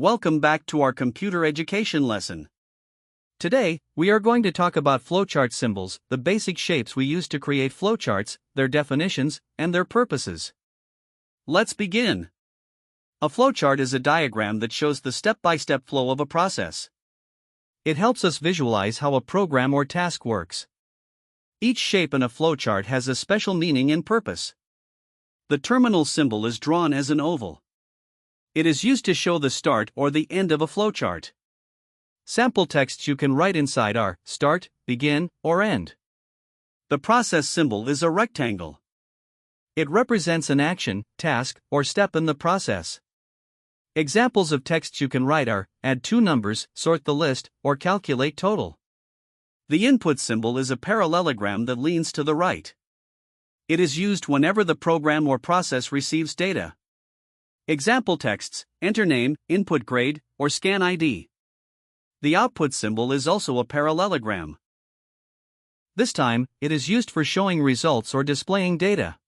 Welcome back to our computer education lesson. Today, we are going to talk about flowchart symbols, the basic shapes we use to create flowcharts, their definitions, and their purposes. Let's begin. A flowchart is a diagram that shows the step-by-step flow of a process. It helps us visualize how a program or task works. Each shape in a flowchart has a special meaning and purpose. The terminal symbol is drawn as an oval. It is used to show the start or the end of a flowchart. Sample texts you can write inside are start, begin, or end. The process symbol is a rectangle. It represents an action, task, or step in the process. Examples of texts you can write are add two numbers, sort the list, or calculate total. The input symbol is a parallelogram that leans to the right. It is used whenever the program or process receives data. Example texts: enter name, input grade, or scan ID. The output symbol is also a parallelogram. This time, it is used for showing results or displaying data.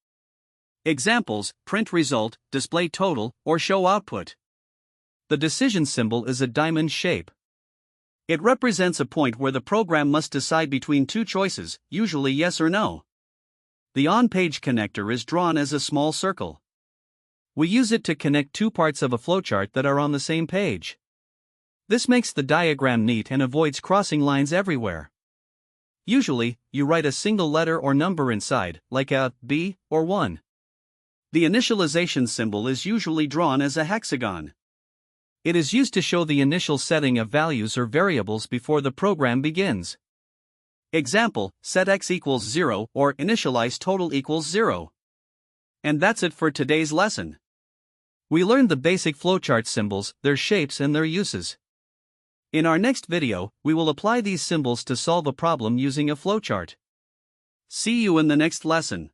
Examples: print result, display total, or show output. The decision symbol is a diamond shape. It represents a point where the program must decide between two choices, usually yes or no. The on-page connector is drawn as a small circle. We use it to connect two parts of a flowchart that are on the same page. This makes the diagram neat and avoids crossing lines everywhere. Usually, you write a single letter or number inside, like a B or 1. The initialization symbol is usually drawn as a hexagon. It is used to show the initial setting of values or variables before the program begins. Example: set x equals 0 or initialize total equals 0. And that's it for today's lesson. We learned the basic flowchart symbols, their shapes, and their uses. In our next video, we will apply these symbols to solve a problem using a flowchart. See you in the next lesson.